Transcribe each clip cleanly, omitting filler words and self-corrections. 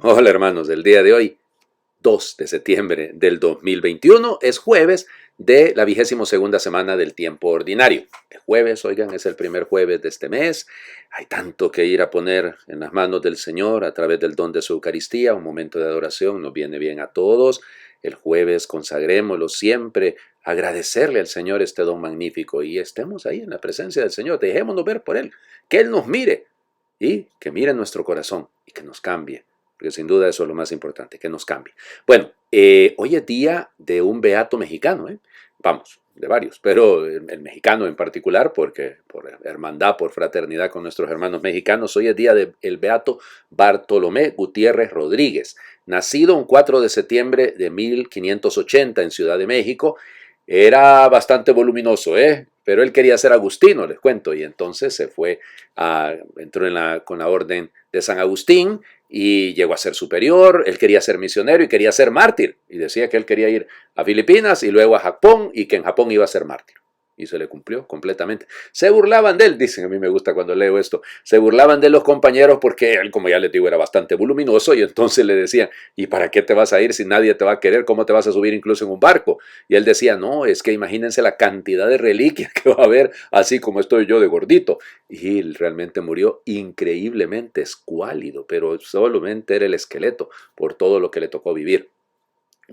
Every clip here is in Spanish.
Hola hermanos, del día de hoy, 2 de septiembre del 2021, es jueves de la 22ª semana del tiempo ordinario. El jueves, oigan, es el primer jueves de este mes. Hay tanto que ir a poner en las manos del Señor a través del don de su Eucaristía, un momento de adoración, nos viene bien a todos. El jueves consagrémoslo siempre, agradecerle al Señor este don magnífico y estemos ahí en la presencia del Señor, dejémonos ver por Él, que Él nos mire y que mire nuestro corazón y que nos cambie. Porque sin duda eso es lo más importante, que nos cambie. Bueno, hoy es día de un beato mexicano, vamos, de varios, pero el mexicano en particular, porque por hermandad, por fraternidad con nuestros hermanos mexicanos, hoy es día del beato Bartolomé Gutiérrez Rodríguez, nacido un 4 de septiembre de 1580 en Ciudad de México. Era bastante voluminoso, pero él quería ser agustino, les cuento, y entonces se fue, entró con la orden de San Agustín y llegó a ser superior. Él quería ser misionero y quería ser mártir, y decía que él quería ir a Filipinas y luego a Japón y que en Japón iba a ser mártir. Y se le cumplió completamente. Se burlaban de él, dicen, a mí me gusta cuando leo esto, se burlaban de los compañeros porque él, como ya les digo, era bastante voluminoso y entonces le decían, ¿y para qué te vas a ir si nadie te va a querer? ¿Cómo te vas a subir incluso en un barco? Y él decía, no, es que imagínense la cantidad de reliquias que va a haber así como estoy yo de gordito. Y él realmente murió increíblemente escuálido, pero solamente era el esqueleto por todo lo que le tocó vivir.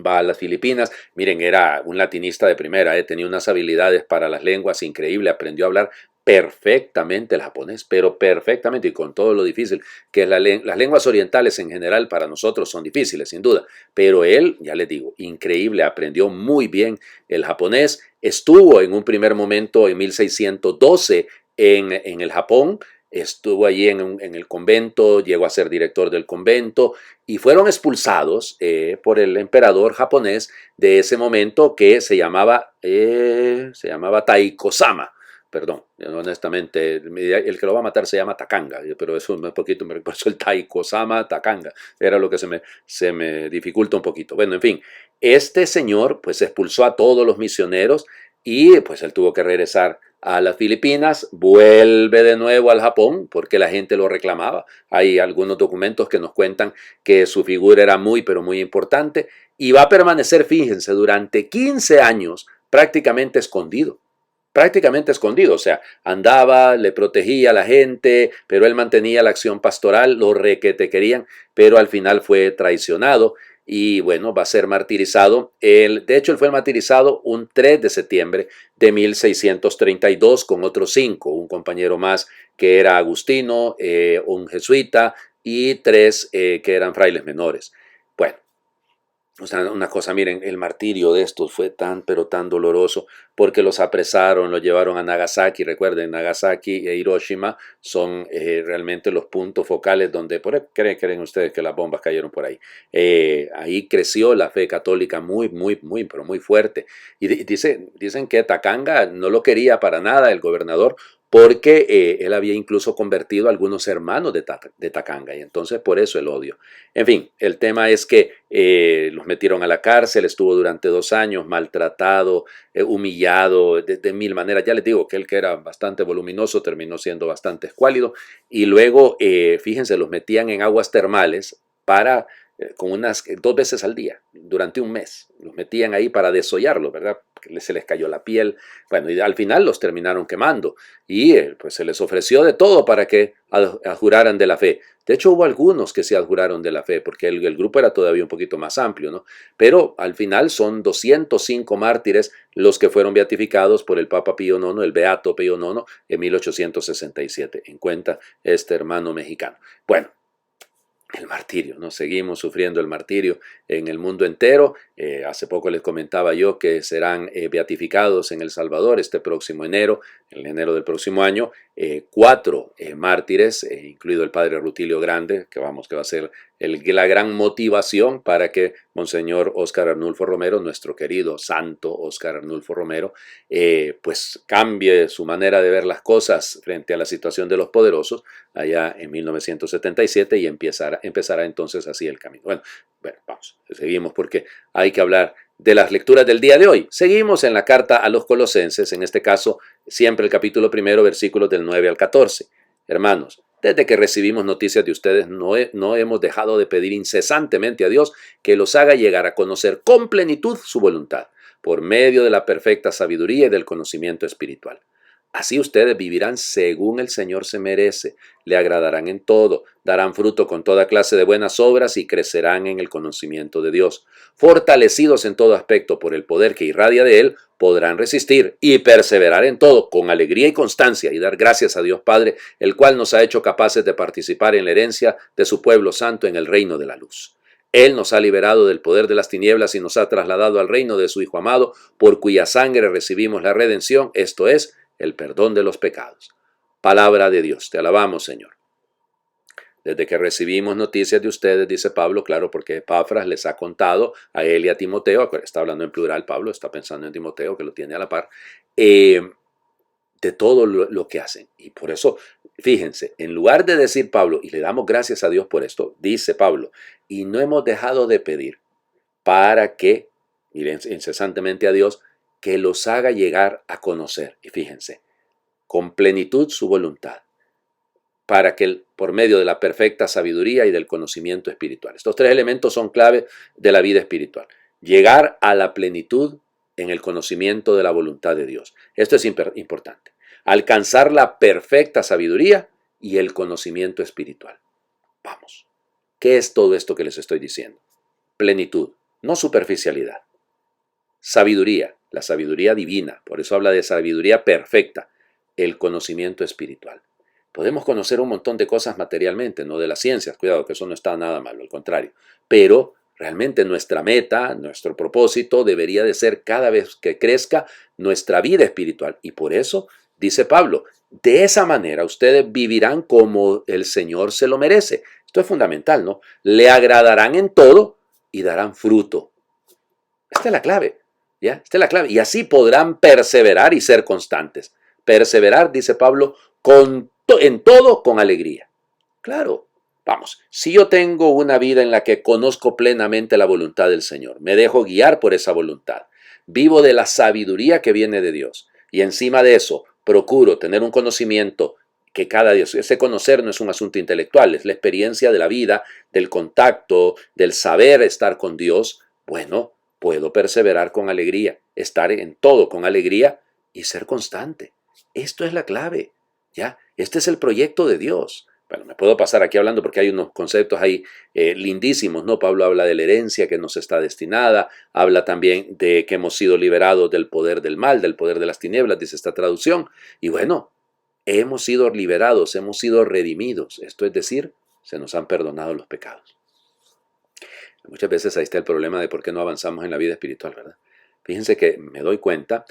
Va a las Filipinas, miren, era un latinista de primera, tenía unas habilidades para las lenguas increíbles, aprendió a hablar perfectamente el japonés, pero perfectamente, y con todo lo difícil que es las lenguas orientales en general para nosotros son difíciles, sin duda, pero él, ya les digo, increíble, aprendió muy bien el japonés, estuvo en un primer momento en 1612 en el Japón, estuvo allí en el convento, llegó a ser director del convento y fueron expulsados por el emperador japonés de ese momento que se llamaba Taiko-sama. Perdón, honestamente, el que lo va a matar se llama Takanga, pero eso un poquito, por eso el Taiko-sama Takanga, era lo que se me dificulta un poquito. Bueno, en fin, este señor pues expulsó a todos los misioneros y pues él tuvo que regresar a las Filipinas, vuelve de nuevo al Japón porque la gente lo reclamaba. Hay algunos documentos que nos cuentan que su figura era muy, pero muy importante y va a permanecer, fíjense, durante 15 años prácticamente escondido, o sea, andaba, le protegía a la gente, pero él mantenía la acción pastoral, lo requete querían, pero al final fue traicionado y bueno, va a ser martirizado. De hecho, él fue martirizado un 3 de septiembre de 1632 con otros 5, un compañero más que era agustino, un jesuita y 3 que eran frailes menores. Bueno, o sea, una cosa, miren, el martirio de estos fue tan, pero tan doloroso porque los apresaron, los llevaron a Nagasaki. Recuerden, Nagasaki e Hiroshima son realmente los puntos focales donde, creen ustedes que las bombas cayeron por ahí. Ahí creció la fe católica muy, muy, muy, pero muy fuerte. Y dicen que Takanga no lo quería para nada el gobernador porque él había incluso convertido a algunos hermanos de Takanga y entonces por eso el odio. En fin, el tema es que los metieron a la cárcel, estuvo durante 2 años maltratado, humillado de mil maneras. Ya les digo que él, que era bastante voluminoso, terminó siendo bastante escuálido y luego, fíjense, los metían en aguas termales con unas 2 veces al día, durante un mes. Los metían ahí para desollarlos, ¿verdad? Se les cayó la piel. Bueno, y al final los terminaron quemando. Y pues se les ofreció de todo para que adjuraran de la fe. De hecho, hubo algunos que se adjuraron de la fe, porque el grupo era todavía un poquito más amplio, ¿no? Pero al final son 205 mártires los que fueron beatificados por el Papa Pío IX, el Beato Pío IX, en 1867, en cuenta este hermano mexicano. Bueno, el martirio, ¿no? Seguimos sufriendo el martirio en el mundo entero. Hace poco les comentaba yo que serán beatificados en El Salvador este próximo enero, en enero del próximo año, 4 mártires, incluido el padre Rutilio Grande, que va a ser la gran motivación para que Monseñor Óscar Arnulfo Romero, nuestro querido santo Óscar Arnulfo Romero, pues cambie su manera de ver las cosas frente a la situación de los poderosos allá en 1977 y empezará entonces así el camino. Bueno, vamos, seguimos porque hay que hablar de las lecturas del día de hoy. Seguimos en la carta a los Colosenses, en este caso siempre el capítulo 1, versículos del 9 al 14. Hermanos, Desde que recibimos noticias de ustedes, no hemos dejado de pedir incesantemente a Dios que los haga llegar a conocer con plenitud su voluntad, por medio de la perfecta sabiduría y del conocimiento espiritual. Así ustedes vivirán según el Señor se merece, le agradarán en todo, darán fruto con toda clase de buenas obras y crecerán en el conocimiento de Dios. Fortalecidos en todo aspecto por el poder que irradia de Él, podrán resistir y perseverar en todo con alegría y constancia y dar gracias a Dios Padre, el cual nos ha hecho capaces de participar en la herencia de su pueblo santo en el reino de la luz. Él nos ha liberado del poder de las tinieblas y nos ha trasladado al reino de su Hijo amado, por cuya sangre recibimos la redención, esto es, el perdón de los pecados. Palabra de Dios, te alabamos, Señor. Desde que recibimos noticias de ustedes, dice Pablo, claro, porque Epafras les ha contado a él y a Timoteo, está hablando en plural Pablo, está pensando en Timoteo, que lo tiene a la par, de todo lo que hacen. Y por eso, fíjense, en lugar de decir Pablo, y le damos gracias a Dios por esto, dice Pablo, y no hemos dejado de pedir para que, miren incesantemente a Dios, que los haga llegar a conocer, y fíjense, con plenitud su voluntad, para que por medio de la perfecta sabiduría y del conocimiento espiritual. Estos tres elementos son clave de la vida espiritual. Llegar a la plenitud en el conocimiento de la voluntad de Dios. Esto es importante. Alcanzar la perfecta sabiduría y el conocimiento espiritual. Vamos. ¿Qué es todo esto que les estoy diciendo? Plenitud, no superficialidad. Sabiduría, la sabiduría divina, por eso habla de sabiduría perfecta, el conocimiento espiritual. Podemos conocer un montón de cosas materialmente, no de las ciencias, cuidado que eso no está nada malo, al contrario, pero realmente nuestra meta, nuestro propósito debería de ser cada vez que crezca nuestra vida espiritual y por eso, dice Pablo, de esa manera ustedes vivirán como el Señor se lo merece. Esto es fundamental, ¿no? Le agradarán en todo y darán fruto. Esta es la clave. ¿Ya? Esta es la clave. Y así podrán perseverar y ser constantes. Perseverar, dice Pablo, en todo con alegría. Claro, vamos, si yo tengo una vida en la que conozco plenamente la voluntad del Señor, me dejo guiar por esa voluntad, vivo de la sabiduría que viene de Dios y encima de eso procuro tener un conocimiento que cada día, ese conocer no es un asunto intelectual, es la experiencia de la vida, del contacto, del saber estar con Dios, bueno, puedo perseverar con alegría, estar en todo con alegría y ser constante. Esto es la clave, ¿ya? Este es el proyecto de Dios. Bueno, me puedo pasar aquí hablando porque hay unos conceptos ahí lindísimos, ¿no? Pablo habla de la herencia que nos está destinada, habla también de que hemos sido liberados del poder del mal, del poder de las tinieblas, dice esta traducción. Y bueno, hemos sido liberados, hemos sido redimidos, esto es decir, se nos han perdonado los pecados. Muchas veces ahí está el problema de por qué no avanzamos en la vida espiritual, ¿verdad? Fíjense que me doy cuenta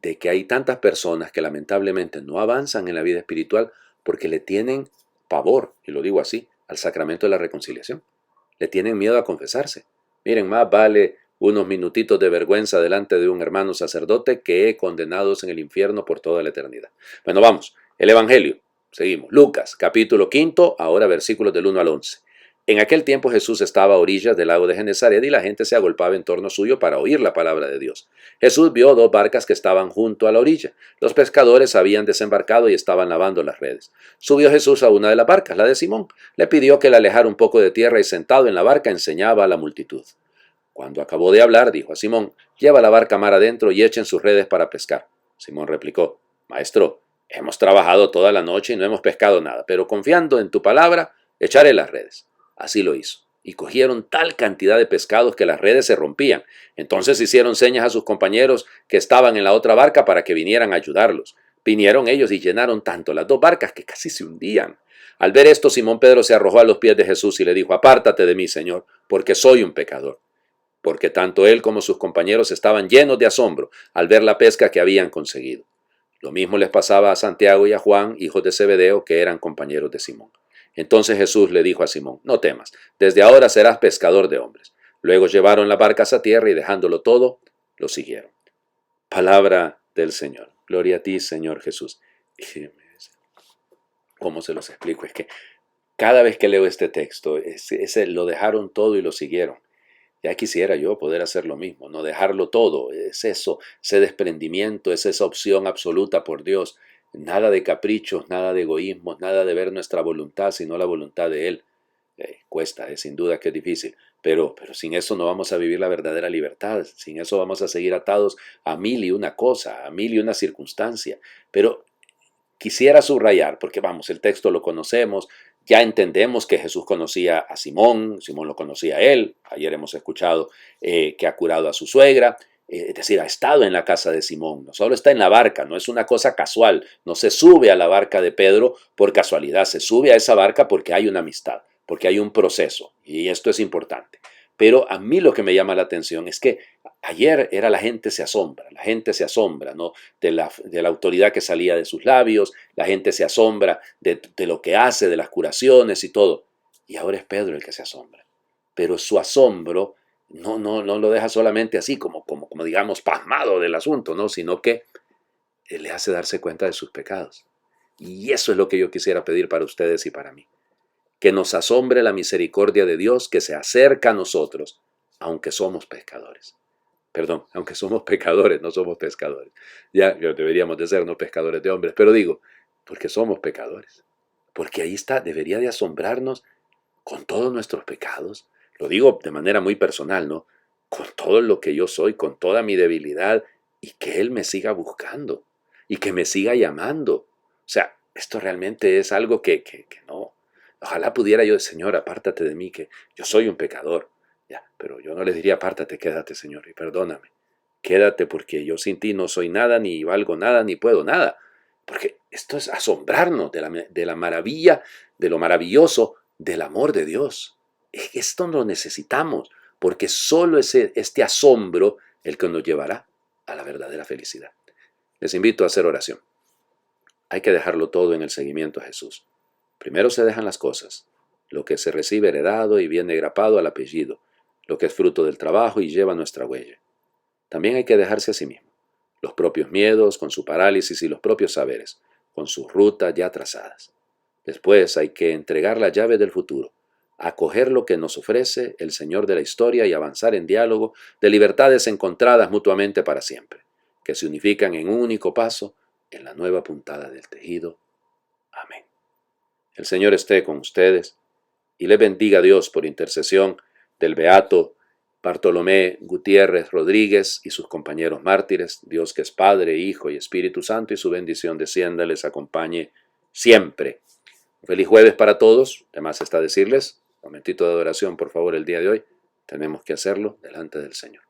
de que hay tantas personas que lamentablemente no avanzan en la vida espiritual porque le tienen pavor, y lo digo así, al sacramento de la reconciliación. Le tienen miedo a confesarse. Miren, más vale unos minutitos de vergüenza delante de un hermano sacerdote que condenados en el infierno por toda la eternidad. Bueno, vamos, el Evangelio. Seguimos. Lucas, capítulo 5, ahora versículos del 1 al 11. En aquel tiempo Jesús estaba a orillas del lago de Genesaret y la gente se agolpaba en torno suyo para oír la palabra de Dios. Jesús vio dos barcas que estaban junto a la orilla. Los pescadores habían desembarcado y estaban lavando las redes. Subió Jesús a una de las barcas, la de Simón. Le pidió que la alejara un poco de tierra y sentado en la barca enseñaba a la multitud. Cuando acabó de hablar, dijo a Simón, lleva la barca mar adentro y echen sus redes para pescar. Simón replicó, Maestro, hemos trabajado toda la noche y no hemos pescado nada, pero confiando en tu palabra, echaré las redes. Así lo hizo, y cogieron tal cantidad de pescados que las redes se rompían. Entonces hicieron señas a sus compañeros que estaban en la otra barca para que vinieran a ayudarlos. Vinieron ellos y llenaron tanto las dos barcas que casi se hundían. Al ver esto, Simón Pedro se arrojó a los pies de Jesús y le dijo, apártate de mí, Señor, porque soy un pecador. Porque tanto él como sus compañeros estaban llenos de asombro al ver la pesca que habían conseguido. Lo mismo les pasaba a Santiago y a Juan, hijos de Zebedeo, que eran compañeros de Simón. Entonces Jesús le dijo a Simón, no temas, desde ahora serás pescador de hombres. Luego llevaron las barcas a tierra y dejándolo todo, lo siguieron. Palabra del Señor. Gloria a ti, Señor Jesús. ¿Cómo se los explico? Es que cada vez que leo este texto, lo dejaron todo y lo siguieron. Ya quisiera yo poder hacer lo mismo, no dejarlo todo, es eso, ese desprendimiento, es esa opción absoluta por Dios. nada de caprichos, nada de egoísmos, nada de ver nuestra voluntad, sino la voluntad de Él. Cuesta, sin duda que es difícil, pero sin eso no vamos a vivir la verdadera libertad, sin eso vamos a seguir atados a mil y una cosa, a mil y una circunstancia. Pero quisiera subrayar, porque vamos, el texto lo conocemos, ya entendemos que Jesús conocía a Simón, Simón lo conocía a él, ayer hemos escuchado que ha curado a su suegra, es decir, ha estado en la casa de Simón, no solo está en la barca, no es una cosa casual, no se sube a la barca de Pedro por casualidad, se sube a esa barca porque hay una amistad, porque hay un proceso, y esto es importante. Pero a mí lo que me llama la atención es que ayer era la gente se asombra, ¿no? De la autoridad que salía de sus labios, la gente se asombra de lo que hace, de las curaciones y todo. Y ahora es Pedro el que se asombra. Pero su asombro no lo deja solamente así, como digamos, pasmado del asunto, ¿no? Sino que le hace darse cuenta de sus pecados. Y eso es lo que yo quisiera pedir para ustedes y para mí. Que nos asombre la misericordia de Dios que se acerca a nosotros, aunque somos pescadores. Perdón, aunque somos pecadores, no somos pescadores. Ya deberíamos de ser, no pescadores de hombres, pero digo, porque somos pecadores. Porque ahí está, debería de asombrarnos con todos nuestros pecados. Lo digo de manera muy personal, ¿no? Con todo lo que yo soy, con toda mi debilidad, y que Él me siga buscando, y que me siga llamando. O sea, esto realmente es algo que no. Ojalá pudiera yo, Señor, apártate de mí, que yo soy un pecador. Ya, pero yo no les diría, apártate, quédate, Señor, y perdóname. Quédate porque yo sin ti no soy nada, ni valgo nada, ni puedo nada. Porque esto es asombrarnos de la maravilla, de lo maravilloso del amor de Dios. Esto lo necesitamos, porque solo es este asombro el que nos llevará a la verdadera felicidad. Les invito a hacer oración. Hay que dejarlo todo en el seguimiento a Jesús. Primero se dejan las cosas, lo que se recibe heredado y viene grapado al apellido, lo que es fruto del trabajo y lleva nuestra huella. También hay que dejarse a sí mismo, los propios miedos con su parálisis y los propios saberes, con sus rutas ya trazadas. Después hay que entregar la llave del futuro, acoger lo que nos ofrece el Señor de la historia y avanzar en diálogo de libertades encontradas mutuamente para siempre, que se unifican en un único paso en la nueva puntada del tejido. Amén. El Señor esté con ustedes y les bendiga Dios por intercesión del beato Bartolomé Gutiérrez Rodríguez y sus compañeros mártires, Dios que es Padre, Hijo y Espíritu Santo, y su bendición descienda, les acompañe siempre. Un feliz jueves para todos. Además está decirles, un momentito de adoración por favor el día de hoy, tenemos que hacerlo delante del Señor.